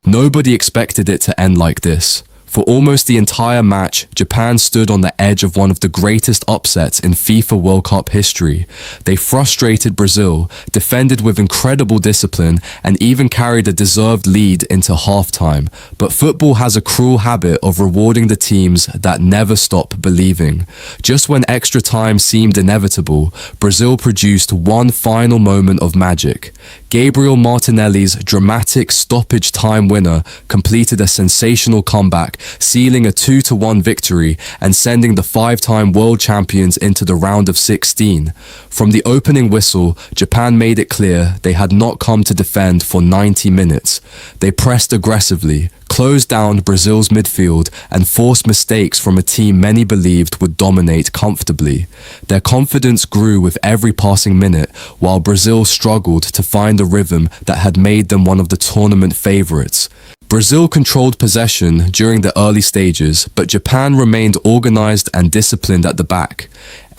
Nobody expected it to end like this. For almost the entire match, Japan stood on the edge of one of the greatest upsets in FIFA World Cup history. They frustrated Brazil, defended with incredible discipline, and even carried a deserved lead into halftime. But football has a cruel habit of rewarding the teams that never stop believing. Just when extra time seemed inevitable, Brazil produced one final moment of magic. Gabriel Martinelli's dramatic stoppage-time winner completed a sensational comeback, sealing a 2-1 victory and sending the five-time world champions into the round of 16. From the opening whistle, Japan made it clear they had not come to defend for 90 minutes. They pressed aggressively, closed down Brazil's midfield, and forced mistakes from a team many believed would dominate comfortably. Their confidence grew with every passing minute, while Brazil struggled to find the rhythm that had made them one of the tournament favorites. Brazil controlled possession during the early stages, but Japan remained organized and disciplined at the back.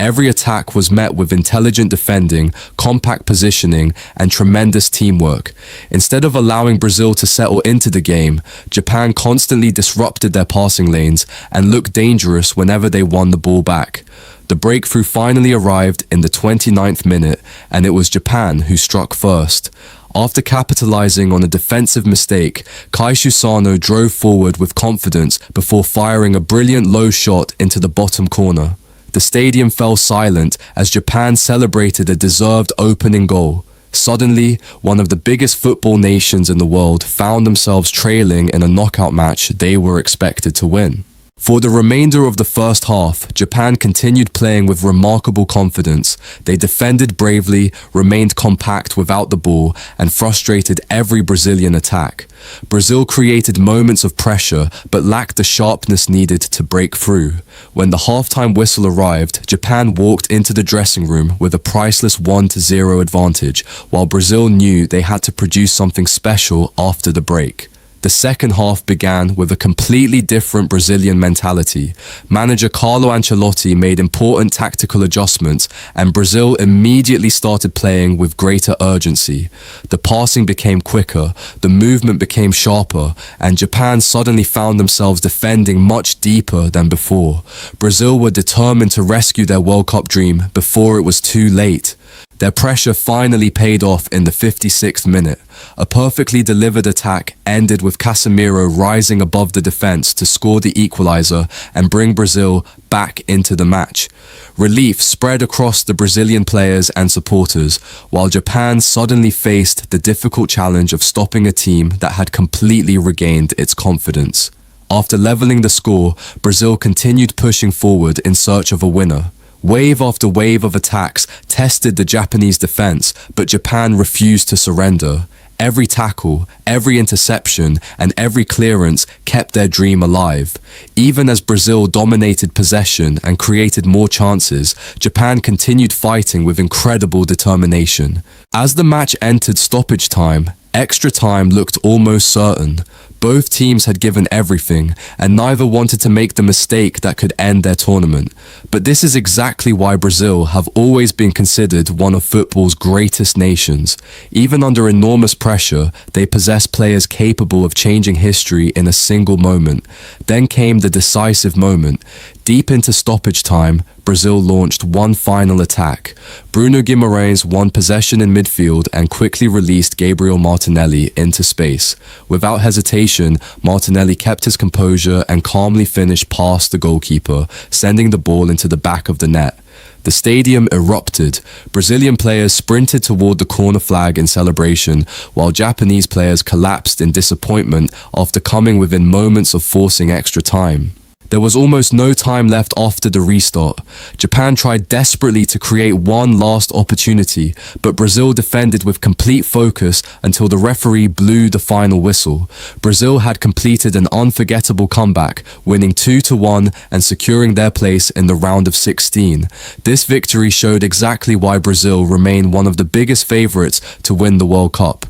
Every attack was met with intelligent defending, compact positioning, and tremendous teamwork. Instead of allowing Brazil to settle into the game, Japan constantly disrupted their passing lanes and looked dangerous whenever they won the ball back. The breakthrough finally arrived in the 29th minute, and it was Japan who struck first. After capitalizing on a defensive mistake, Kaishu Sano drove forward with confidence before firing a brilliant low shot into the bottom corner. The stadium fell silent as Japan celebrated a deserved opening goal. Suddenly, one of the biggest football nations in the world found themselves trailing in a knockout match they were expected to win. For the remainder of the first half, Japan continued playing with remarkable confidence. They defended bravely, remained compact without the ball, and frustrated every Brazilian attack. Brazil created moments of pressure, but lacked the sharpness needed to break through. When the halftime whistle arrived, Japan walked into the dressing room with a priceless 1-0 advantage, while Brazil knew they had to produce something special after the break. The second half began with a completely different Brazilian mentality. Manager Carlo Ancelotti made important tactical adjustments, and Brazil immediately started playing with greater urgency. The passing became quicker, the movement became sharper, and Japan suddenly found themselves defending much deeper than before. Brazil were determined to rescue their World Cup dream before it was too late. Their pressure finally paid off in the 56th minute. A perfectly delivered attack ended with Casemiro rising above the defense to score the equalizer and bring Brazil back into the match. Relief spread across the Brazilian players and supporters, while Japan suddenly faced the difficult challenge of stopping a team that had completely regained its confidence. After leveling the score, Brazil continued pushing forward in search of a winner. Wave after wave of attacks tested the Japanese defense, but Japan refused to surrender. Every tackle, every interception, and every clearance kept their dream alive. Even as Brazil dominated possession and created more chances, Japan continued fighting with incredible determination. As the match entered stoppage time, extra time looked almost certain. Both teams had given everything, and neither wanted to make the mistake that could end their tournament. But this is exactly why Brazil have always been considered one of football's greatest nations. Even under enormous pressure, they possess players capable of changing history in a single moment. Then came the decisive moment. Deep into stoppage time, Brazil launched one final attack. Bruno Guimarães won possession in midfield and quickly released Gabriel Martinelli into space. Without hesitation, Martinelli kept his composure and calmly finished past the goalkeeper, sending the ball into the back of the net. The stadium erupted. Brazilian players sprinted toward the corner flag in celebration, while Japanese players collapsed in disappointment after coming within moments of forcing extra time. There was almost no time left after the restart. Japan tried desperately to create one last opportunity, but Brazil defended with complete focus until the referee blew the final whistle. Brazil had completed an unforgettable comeback, winning 2-1 and securing their place in the round of 16. This victory showed exactly why Brazil remained one of the biggest favorites to win the World Cup.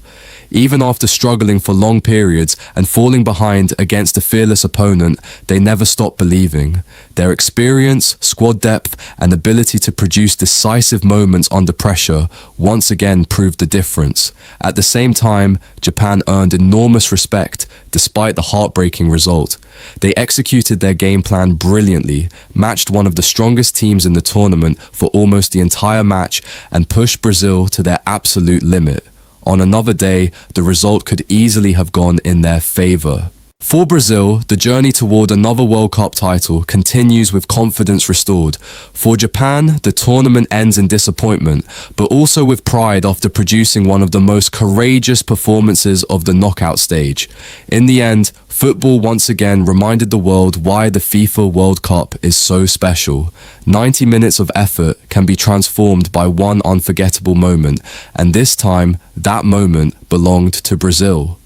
Even after struggling for long periods and falling behind against a fearless opponent, they never stopped believing. Their experience, squad depth, and ability to produce decisive moments under pressure once again proved the difference. At the same time, Japan earned enormous respect despite the heartbreaking result. They executed their game plan brilliantly, matched one of the strongest teams in the tournament for almost the entire match, and pushed Brazil to their absolute limit. On another day, the result could easily have gone in their favor. For Brazil, the journey toward another World Cup title continues with confidence restored. For Japan, the tournament ends in disappointment, but also with pride after producing one of the most courageous performances of the knockout stage. In the end, football once again reminded the world why the FIFA World Cup is so special. 90 minutes of effort can be transformed by one unforgettable moment, and this time, that moment belonged to Brazil.